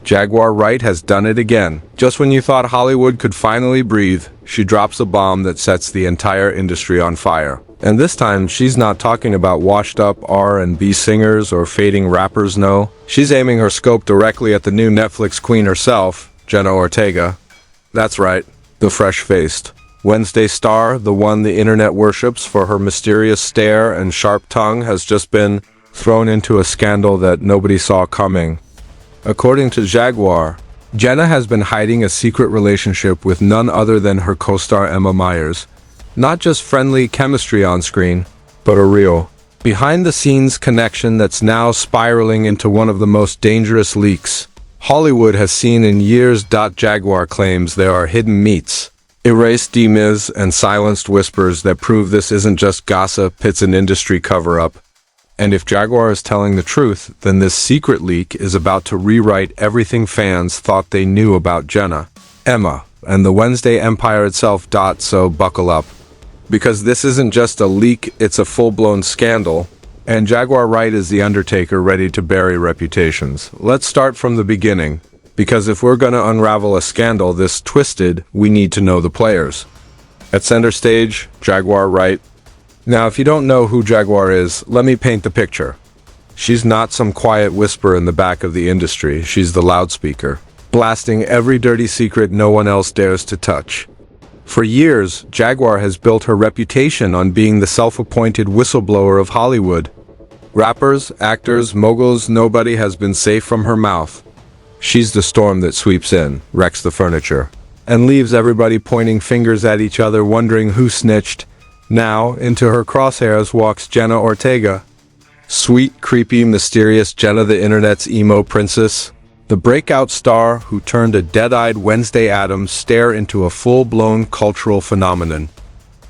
Jaguar Wright has done it again. Just when you thought Hollywood could finally breathe, she drops a bomb that sets the entire industry on fire. And this time, she's not talking about washed-up R&B singers or fading rappers, no. She's aiming her scope directly at the new Netflix queen herself, Jenna Ortega. That's right, the fresh-faced Wednesday star, the one the internet worships for her mysterious stare and sharp tongue, has just been thrown into a scandal that nobody saw coming. According to Jaguar, Jenna has been hiding a secret relationship with none other than her co-star Emma Myers. Not just friendly chemistry on screen, but a real, behind-the-scenes connection that's now spiraling into one of the most dangerous leaks Hollywood has seen in years. Jaguar claims there are hidden meets, erased demons, and silenced whispers that prove this isn't just gossip, it's an industry cover-up. And if Jaguar is telling the truth, then this secret leak is about to rewrite everything fans thought they knew about Jenna, Emma, and the Wednesday empire itself. So buckle up. Because this isn't just a leak, it's a full-blown scandal. And Jaguar Wright is the Undertaker ready to bury reputations. Let's start from the beginning. Because if we're gonna unravel a scandal this twisted, we need to know the players. At center stage, Jaguar Wright. Now, if you don't know who Jaguar is, let me paint the picture. She's not some quiet whisper in the back of the industry. She's the loudspeaker, blasting every dirty secret no one else dares to touch. For years, Jaguar has built her reputation on being the self-appointed whistleblower of Hollywood. Rappers, actors, moguls, nobody has been safe from her mouth. She's the storm that sweeps in, wrecks the furniture, and leaves everybody pointing fingers at each other wondering who snitched. Now, into her crosshairs walks Jenna Ortega. Sweet, creepy, mysterious Jenna, the internet's emo princess. The breakout star who turned a dead-eyed Wednesday Addams stare into a full-blown cultural phenomenon.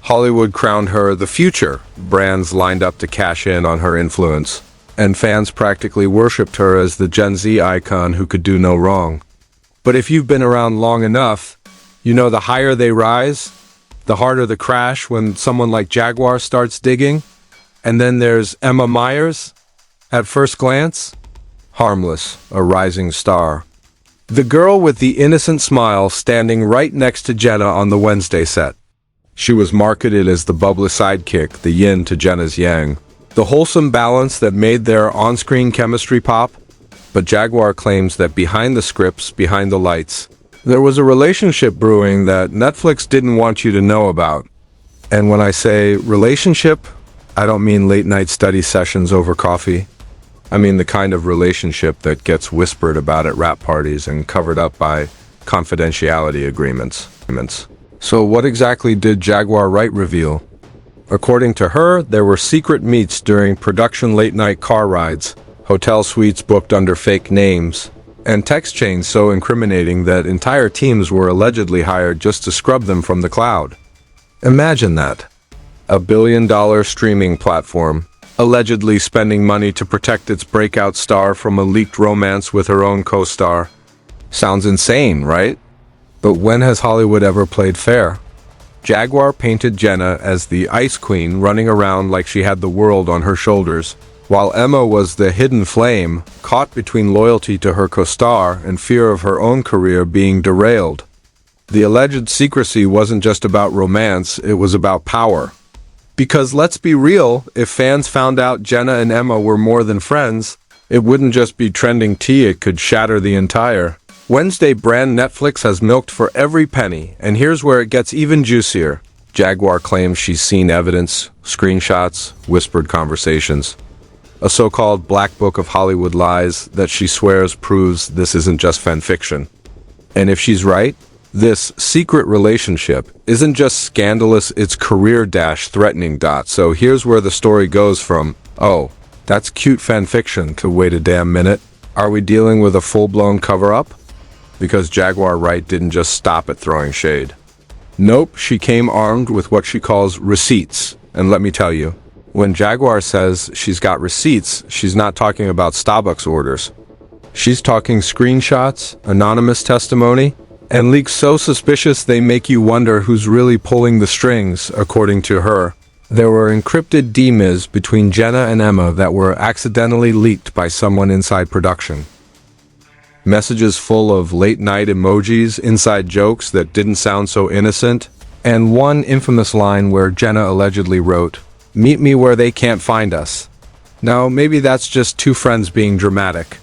Hollywood crowned her the future. Brands lined up to cash in on her influence. And fans practically worshipped her as the Gen Z icon who could do no wrong. But if you've been around long enough, you know the higher they rise, the harder the crash when someone like Jaguar starts digging. And then there's Emma Myers. At first glance, harmless, a rising star. The girl with the innocent smile standing right next to Jenna on the Wednesday set. She was marketed as the bubbly sidekick, the yin to Jenna's yang. The wholesome balance that made their on-screen chemistry pop. But Jaguar claims that behind the scripts, behind the lights, there was a relationship brewing that Netflix didn't want you to know about. And when I say relationship, I don't mean late-night study sessions over coffee. I mean the kind of relationship that gets whispered about at rap parties and covered up by confidentiality agreements. So what exactly did Jaguar Wright reveal? According to her, there were secret meets during production late-night car rides, hotel suites booked under fake names, and text chains so incriminating that entire teams were allegedly hired just to scrub them from the cloud. Imagine that. A billion-dollar streaming platform, allegedly spending money to protect its breakout star from a leaked romance with her own co-star. Sounds insane, right? But when has Hollywood ever played fair? Jaguar painted Jenna as the ice queen running around like she had the world on her shoulders, while Emma was the hidden flame, caught between loyalty to her co-star and fear of her own career being derailed. The alleged secrecy wasn't just about romance, it was about power. Because let's be real, if fans found out Jenna and Emma were more than friends, it wouldn't just be trending tea, it could shatter the entire Wednesday brand. Netflix has milked for every penny, and here's where it gets even juicier. Jaguar claims she's seen evidence, screenshots, whispered conversations. A so-called black book of Hollywood lies that she swears proves this isn't just fan fiction. And if she's right, this secret relationship isn't just scandalous, it's career-threatening. So here's where the story goes from, oh, that's cute fan fiction, to wait a damn minute. Are we dealing with a full-blown cover-up? Because Jaguar Wright didn't just stop at throwing shade. Nope, she came armed with what she calls receipts. And let me tell you, when Jaguar says she's got receipts, she's not talking about Starbucks orders. She's talking screenshots, anonymous testimony, and leaks so suspicious they make you wonder who's really pulling the strings. According to her, there were encrypted DMs between Jenna and Emma that were accidentally leaked by someone inside production. messages full of late-night emojis, inside jokes that didn't sound so innocent, and one infamous line where Jenna allegedly wrote, "Meet me where they can't find us." Now, maybe that's just two friends being dramatic.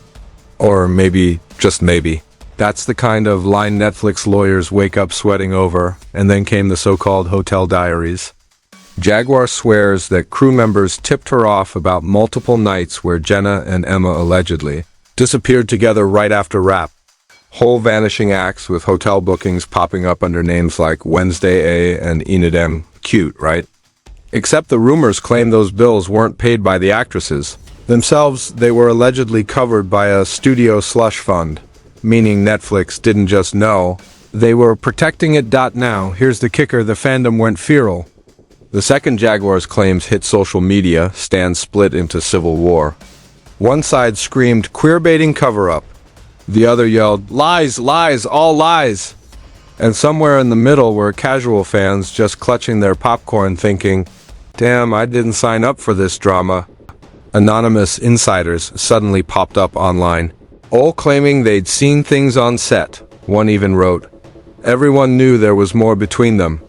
Or maybe, just maybe, that's the kind of line Netflix lawyers wake up sweating over, and then came the so-called hotel diaries. Jaguar swears that crew members tipped her off about multiple nights where Jenna and Emma allegedly disappeared together right after wrap. Whole vanishing acts with hotel bookings popping up under names like Wednesday A and Enid M. Cute, right? Except the rumors claim those bills weren't paid by the actresses themselves. They were allegedly covered by a studio slush fund, meaning Netflix didn't just know, they were protecting it. Now, here's the kicker, the fandom went feral. The second Jaguar's claims hit social media, stands split into civil war. One side screamed, "Queerbaiting cover-up." The other yelled, "Lies, lies, all lies." And somewhere in the middle were casual fans just clutching their popcorn thinking, "Damn, I didn't sign up for this drama." Anonymous insiders suddenly popped up online, all claiming they'd seen things on set. One even wrote, "Everyone knew there was more between them."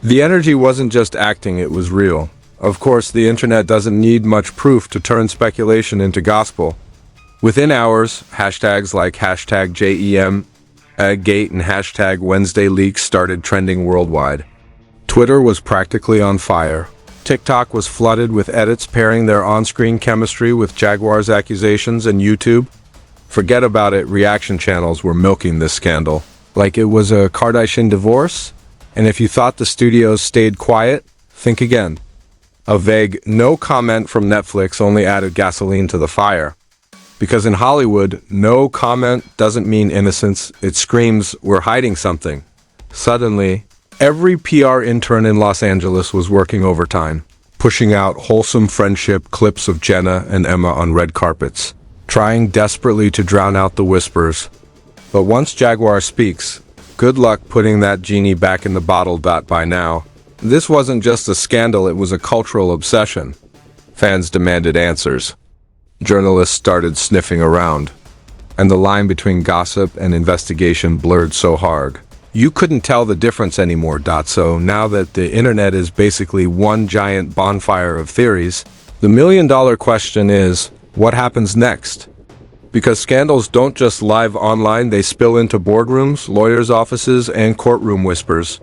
The energy wasn't just acting, it was real. Of course, the internet doesn't need much proof to turn speculation into gospel. Within hours, hashtags like hashtag JEM, Gate and hashtag Wednesday leaks started trending worldwide. Twitter was practically on fire. TikTok was flooded with edits pairing their on-screen chemistry with Jaguar's accusations, and YouTube, forget about it, reaction channels were milking this scandal like it was a Kardashian divorce. And if you thought the studios stayed quiet, think again. A vague no comment from Netflix only added gasoline to the fire. Because in Hollywood, no comment doesn't mean innocence, it screams we're hiding something. Suddenly, every PR intern in Los Angeles was working overtime, pushing out wholesome friendship clips of Jenna and Emma on red carpets, trying desperately to drown out the whispers. But once Jaguar speaks, good luck putting that genie back in the bottle. By now, this wasn't just a scandal, it was a cultural obsession. Fans demanded answers. Journalists started sniffing around. And the line between gossip and investigation blurred so hard, you couldn't tell the difference anymore. So now that the internet is basically one giant bonfire of theories, the million-dollar question is, what happens next? Because scandals don't just live online, they spill into boardrooms, lawyers' offices, and courtroom whispers.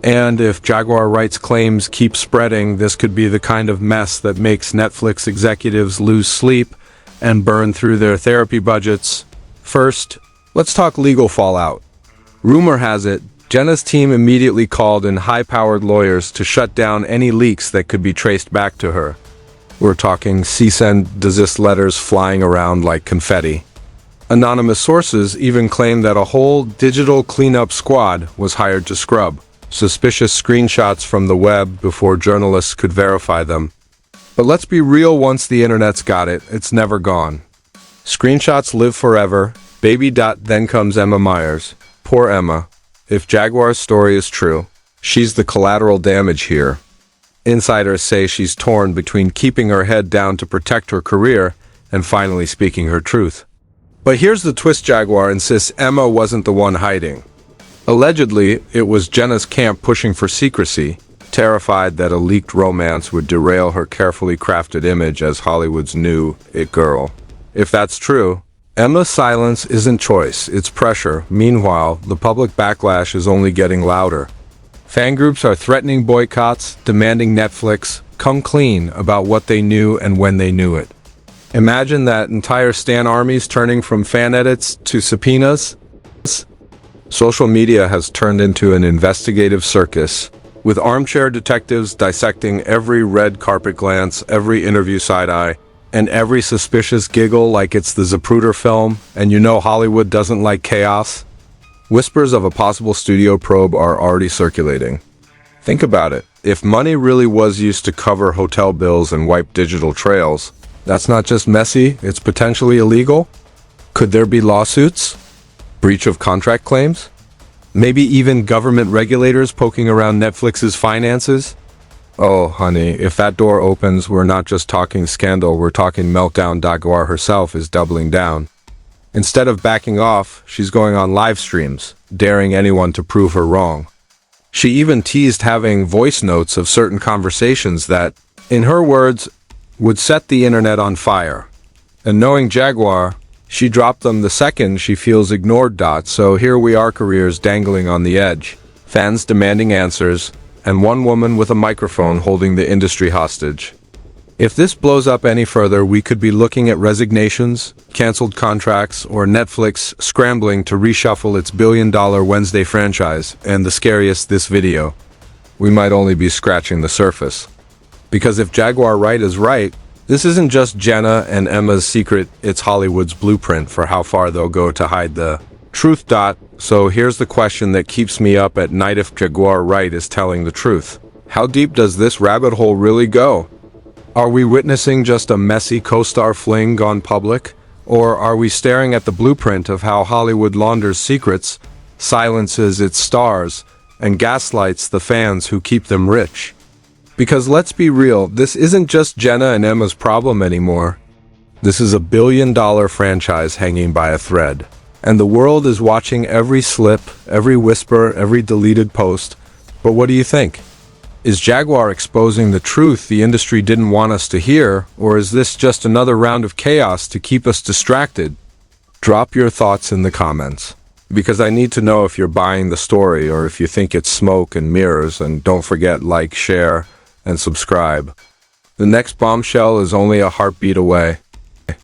And if Jaguar Wright's claims keep spreading, this could be the kind of mess that makes Netflix executives lose sleep and burn through their therapy budgets. First, let's talk legal fallout. Rumor has it, Jenna's team immediately called in high-powered lawyers to shut down any leaks that could be traced back to her. We're talking cease and desist letters flying around like confetti. Anonymous sources even claim that a whole digital cleanup squad was hired to scrub suspicious screenshots from the web before journalists could verify them. But let's be real, once the internet's got it, it's never gone. Screenshots live forever, baby. Then comes Emma Myers. Poor Emma. If Jaguar's story is true, she's the collateral damage here. Insiders say she's torn between keeping her head down to protect her career and finally speaking her truth. But here's the twist, Jaguar insists Emma wasn't the one hiding. Allegedly, it was Jenna's camp pushing for secrecy, terrified that a leaked romance would derail her carefully crafted image as Hollywood's new it girl. If that's true, Emma's silence isn't choice, it's pressure. Meanwhile, the public backlash is only getting louder. Fan groups are threatening boycotts, demanding Netflix come clean about what they knew and when they knew it. Imagine that, entire stan armies turning from fan edits to subpoenas. Social media has turned into an investigative circus, with armchair detectives dissecting every red carpet glance, every interview side-eye, and every suspicious giggle like it's the Zapruder film, and you know Hollywood doesn't like chaos. Whispers of a possible studio probe are already circulating. Think about it. If money really was used to cover hotel bills and wipe digital trails, that's not just messy, it's potentially illegal. Could there be lawsuits? Breach of contract claims? Maybe even government regulators poking around Netflix's finances? Oh, honey, if that door opens, we're not just talking scandal, we're talking meltdown. Jaguar herself is doubling down. Instead of backing off, she's going on live streams, daring anyone to prove her wrong. She even teased having voice notes of certain conversations that, in her words, would set the internet on fire. And knowing Jaguar, she dropped them the second she feels ignored. So here we are, careers dangling on the edge, fans demanding answers, and one woman with a microphone holding the industry hostage. If this blows up any further, we could be looking at resignations, canceled contracts, or Netflix scrambling to reshuffle its billion-dollar Wednesday franchise. And the scariest, this video, we might only be scratching the surface. Because if Jaguar Wright is right, this isn't just Jenna and Emma's secret, it's Hollywood's blueprint for how far they'll go to hide the truth. So here's the question that keeps me up at night: if Jaguar Wright is telling the truth, how deep does this rabbit hole really go? Are we witnessing just a messy co-star fling gone public? Or are we staring at the blueprint of how Hollywood launders secrets, silences its stars, and gaslights the fans who keep them rich? Because let's be real, this isn't just Jenna and Emma's problem anymore. This is a billion-dollar franchise hanging by a thread. And the world is watching every slip, every whisper, every deleted post. But what do you think? Is Jaguar exposing the truth the industry didn't want us to hear, or is this just another round of chaos to keep us distracted? Drop your thoughts in the comments, because I need to know if you're buying the story or if you think it's smoke and mirrors. And don't forget, like, share, and subscribe. The next bombshell is only a heartbeat away.